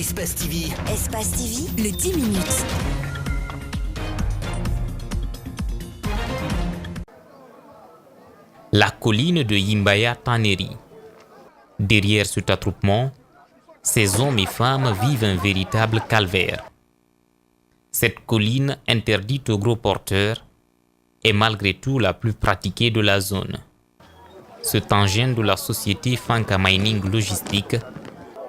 Espace TV. Espace TV, le 10 minutes. La colline de Yimbaya Taneri. Derrière cet attroupement, ces hommes et femmes vivent un véritable calvaire. Cette colline interdite aux gros porteurs est malgré tout la plus pratiquée de la zone. Cet engin de la société Fanka Mining Logistique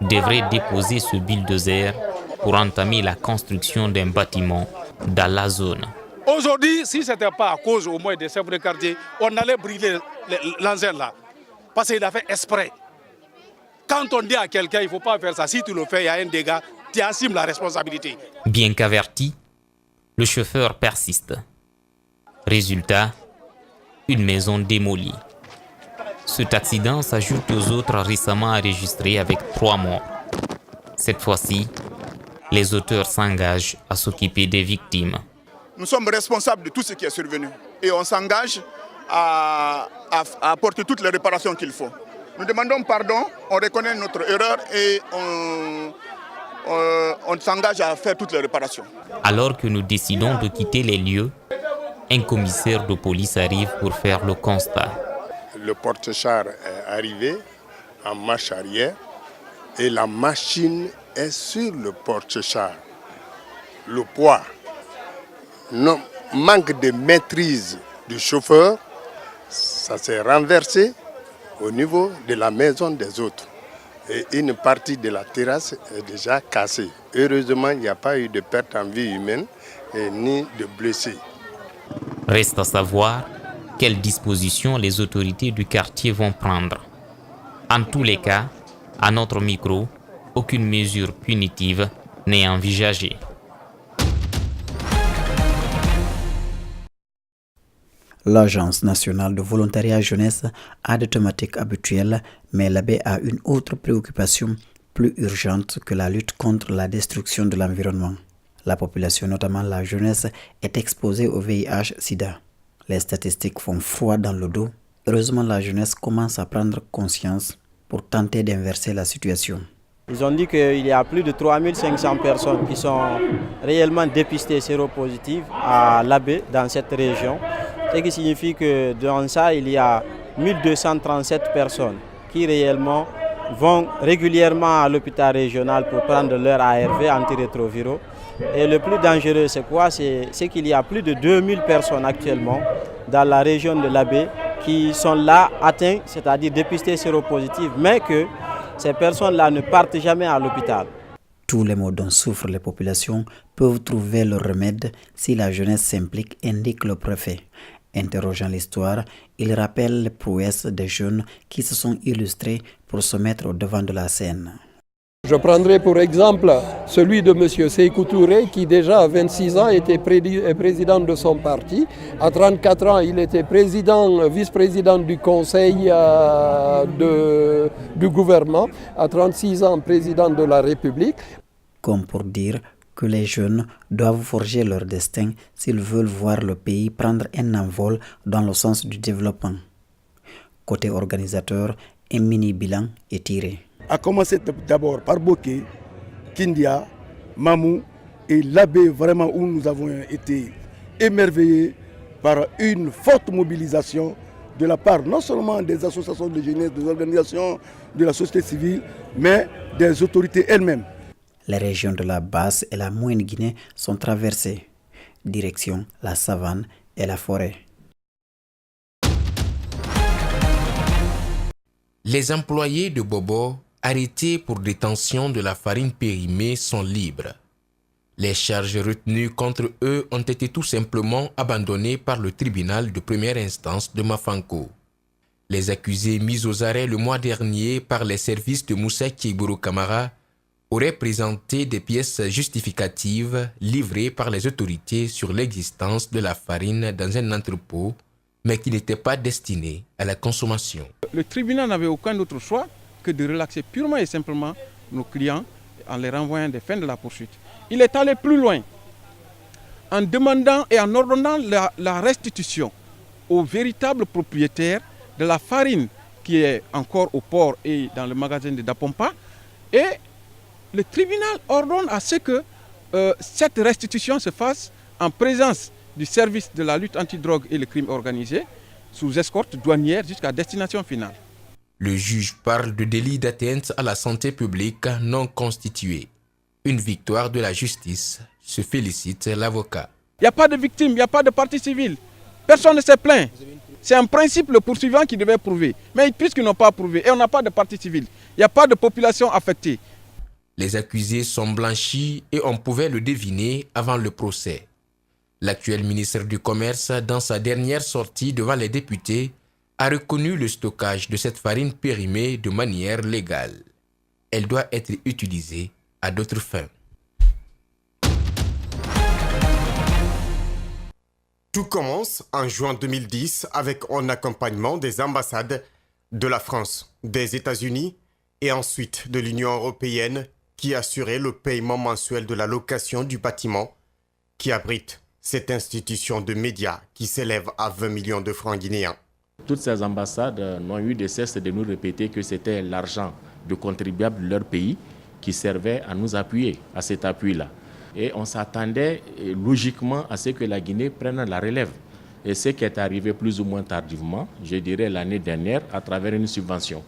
devrait déposer ce bulldozer pour entamer la construction d'un bâtiment dans la zone. Aujourd'hui, si ce n'était pas à cause au moins des chefs de quartier, on allait brûler l'engin là. Parce qu'il a fait exprès. Quand on dit à quelqu'un il ne faut pas faire ça, si tu le fais, il y a un dégât, tu assumes la responsabilité. Bien qu'averti, le chauffeur persiste. Résultat, une maison démolie. Cet accident s'ajoute aux autres récemment enregistrés avec 3 morts. Cette fois-ci, les auteurs s'engagent à s'occuper des victimes. Nous sommes responsables de tout ce qui est survenu et on s'engage à apporter toutes les réparations qu'il faut. Nous demandons pardon, on reconnaît notre erreur et on s'engage à faire toutes les réparations. Alors que nous décidons de quitter les lieux, un commissaire de police arrive pour faire le constat. Le porte-char est arrivé en marche arrière et la machine est sur le porte-char. Le poids, manque de maîtrise du chauffeur, ça s'est renversé au niveau de la maison des autres. Et une partie de la terrasse est déjà cassée. Heureusement, il n'y a pas eu de perte en vie humaine ni de blessés. Reste à savoir quelles dispositions les autorités du quartier vont prendre. En tous les cas, à notre micro, aucune mesure punitive n'est envisagée. L'Agence nationale de volontariat jeunesse a des thématiques habituelles, mais l'AB a une autre préoccupation plus urgente que la lutte contre la destruction de l'environnement. La population, notamment la jeunesse, est exposée au VIH-Sida. Les statistiques font froid dans le dos. Heureusement, la jeunesse commence à prendre conscience pour tenter d'inverser la situation. Ils ont dit qu'il y a plus de 3500 personnes qui sont réellement dépistées séropositives à l'AB dans cette région. Ce qui signifie que dans ça, il y a 1237 personnes qui réellement vont régulièrement à l'hôpital régional pour prendre leur ARV antirétroviraux. Et le plus dangereux, c'est quoi? C'est qu'il y a plus de 2000 personnes actuellement dans la région de l'AB qui sont là atteintes, c'est-à-dire dépistées séropositives, mais que ces personnes-là ne partent jamais à l'hôpital. Tous les maux dont souffrent les populations peuvent trouver leur remède si la jeunesse s'implique, indique le préfet. Interrogeant l'histoire, il rappelle les prouesses des jeunes qui se sont illustrés pour se mettre au devant de la scène. Je prendrai pour exemple celui de M. Sékou Touré qui déjà à 26 ans était président de son parti. À 34 ans, il était vice-président du conseil du gouvernement. À 36 ans, président de la République. Comme pour dire que les jeunes doivent forger leur destin s'ils veulent voir le pays prendre un envol dans le sens du développement. Côté organisateur, un mini-bilan est tiré. A commencé d'abord par Boké, Kindia, Mamou et l'AB, vraiment où nous avons été émerveillés par une forte mobilisation de la part non seulement des associations de jeunesse, des organisations de la société civile, mais des autorités elles-mêmes. Les régions de la Basse et la Moyenne Guinée sont traversées. Direction la savane et la forêt. Les employés de Bobo arrêtés pour détention de la farine périmée sont libres. Les charges retenues contre eux ont été tout simplement abandonnées par le tribunal de première instance de Mafanko. Les accusés mis aux arrêts le mois dernier par les services de Moussa Kiburu Kamara auraient présenté des pièces justificatives livrées par les autorités sur l'existence de la farine dans un entrepôt, mais qui n'étaient pas destinées à la consommation. Le tribunal n'avait aucun autre choix que de relaxer purement et simplement nos clients en les renvoyant des fins de la poursuite. Il est allé plus loin en demandant et en ordonnant la restitution aux véritables propriétaires de la farine qui est encore au port et dans le magasin de Dapompa et le tribunal ordonne à ce que cette restitution se fasse en présence du service de la lutte antidrogue et le crime organisé, sous escorte douanière jusqu'à destination finale. Le juge parle de délit d'atteinte à la santé publique non constitué. Une victoire de la justice, se félicite l'avocat. Il n'y a pas de victime, il n'y a pas de partie civile. Personne ne s'est plaint. C'est en principe le poursuivant qui devait prouver. Mais puisqu'ils n'ont pas prouvé et on n'a pas de partie civile, il n'y a pas de population affectée. Les accusés sont blanchis et on pouvait le deviner avant le procès. L'actuel ministre du Commerce, dans sa dernière sortie devant les députés, a reconnu le stockage de cette farine périmée de manière légale. Elle doit être utilisée à d'autres fins. Tout commence en juin 2010 avec un accompagnement des ambassades de la France, des États-Unis et ensuite de l'Union européenne qui assurait le paiement mensuel de la location du bâtiment qui abrite cette institution de médias qui s'élève à 20 millions de francs guinéens. Toutes ces ambassades n'ont eu de cesse de nous répéter que c'était l'argent de contribuables de leur pays qui servait à nous appuyer, à cet appui-là. Et on s'attendait logiquement à ce que la Guinée prenne la relève. Et ce qui est arrivé plus ou moins tardivement, je dirais l'année dernière, à travers une subvention.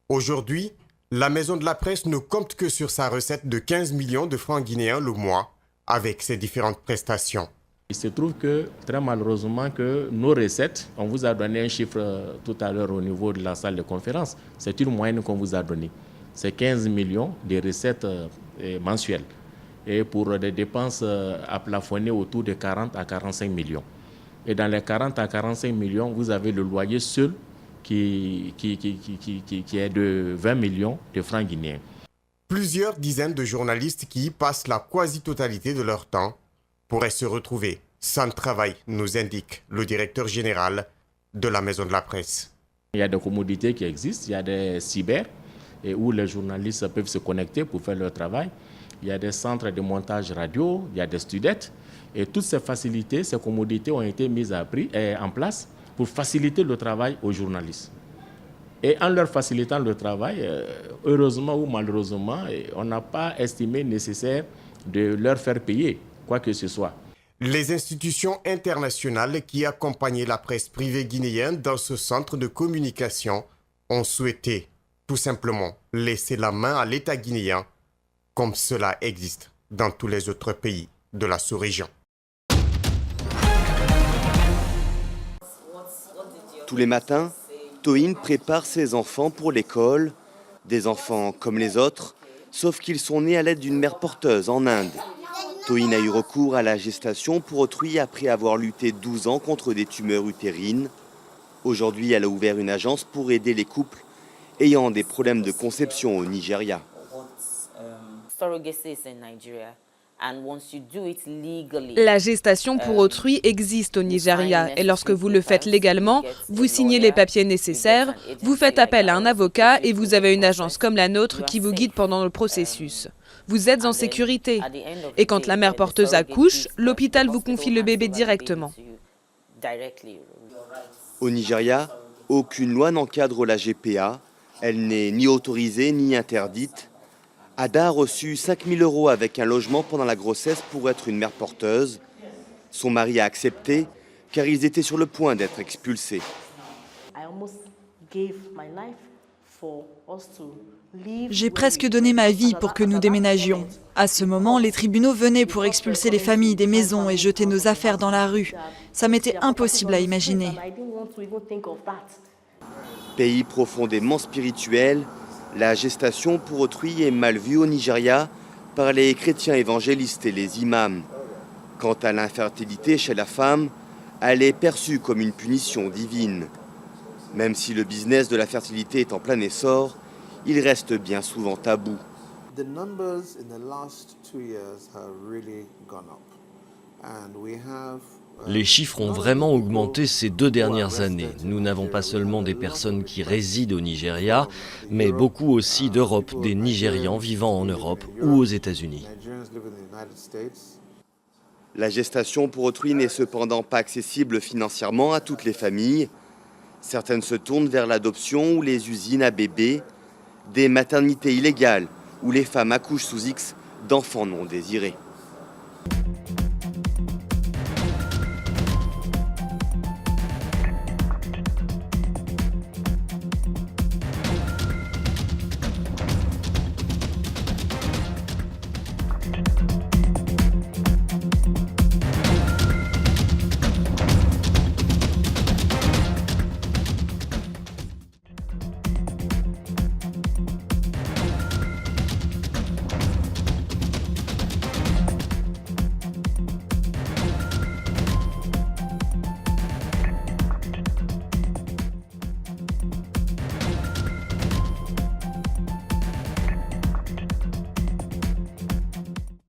Aujourd'hui, la Maison de la Presse ne compte que sur sa recette de 15 millions de francs guinéens le mois, avec ses différentes prestations. Il se trouve que, très malheureusement, que nos recettes, on vous a donné un chiffre tout à l'heure au niveau de la salle de conférence, c'est une moyenne qu'on vous a donnée. C'est 15 millions de recettes mensuelles. Et pour des dépenses à plafonner autour de 40 à 45 millions. Et dans les 40 à 45 millions, vous avez le loyer seul qui est de 20 millions de francs guinéens. Plusieurs dizaines de journalistes qui y passent la quasi-totalité de leur temps pourraient se retrouver sans travail, nous indique le directeur général de la Maison de la Presse. Il y a des commodités qui existent, il y a des cyber et où les journalistes peuvent se connecter pour faire leur travail. Il y a des centres de montage radio, il y a des studettes. Et toutes ces facilités, ces commodités ont été mises en place pour faciliter le travail aux journalistes. Et en leur facilitant le travail, heureusement ou malheureusement, on n'a pas estimé nécessaire de leur faire payer quoi que ce soit. Les institutions internationales qui accompagnaient la presse privée guinéenne dans ce centre de communication ont souhaité tout simplement laisser la main à l'État guinéen comme cela existe dans tous les autres pays de la sous-région. Tous les matins, Toyin prépare ses enfants pour l'école, des enfants comme les autres, sauf qu'ils sont nés à l'aide d'une mère porteuse en Inde. Toyin a eu recours à la gestation pour autrui après avoir lutté 12 ans contre des tumeurs utérines. Aujourd'hui, elle a ouvert une agence pour aider les couples ayant des problèmes de conception au Nigeria. La gestation pour autrui existe au Nigeria et lorsque vous le faites légalement, vous signez les papiers nécessaires, vous faites appel à un avocat et vous avez une agence comme la nôtre qui vous guide pendant le processus. Vous êtes en sécurité. Et quand la mère porteuse accouche, l'hôpital vous confie le bébé directement. Au Nigeria, aucune loi n'encadre la GPA. Elle n'est ni autorisée ni interdite. Ada a reçu 5 000 € avec un logement pendant la grossesse pour être une mère porteuse. Son mari a accepté car ils étaient sur le point d'être expulsés. J'ai presque donné ma vie pour que nous déménagions. À ce moment, les tribunaux venaient pour expulser les familles des maisons et jeter nos affaires dans la rue. Ça m'était impossible à imaginer. Pays profondément spirituel, la gestation pour autrui est mal vue au Nigeria par les chrétiens évangélistes et les imams. Quant à l'infertilité chez la femme, elle est perçue comme une punition divine. Même si le business de la fertilité est en plein essor, il reste bien souvent tabou. Les chiffres ont vraiment augmenté ces 2 dernières années. Nous n'avons pas seulement des personnes qui résident au Nigeria, mais beaucoup aussi d'Europe, des Nigérians vivant en Europe ou aux États-Unis. La gestation pour autrui n'est cependant pas accessible financièrement à toutes les familles. Certaines se tournent vers l'adoption ou les usines à bébés, des maternités illégales où les femmes accouchent sous X d'enfants non désirés.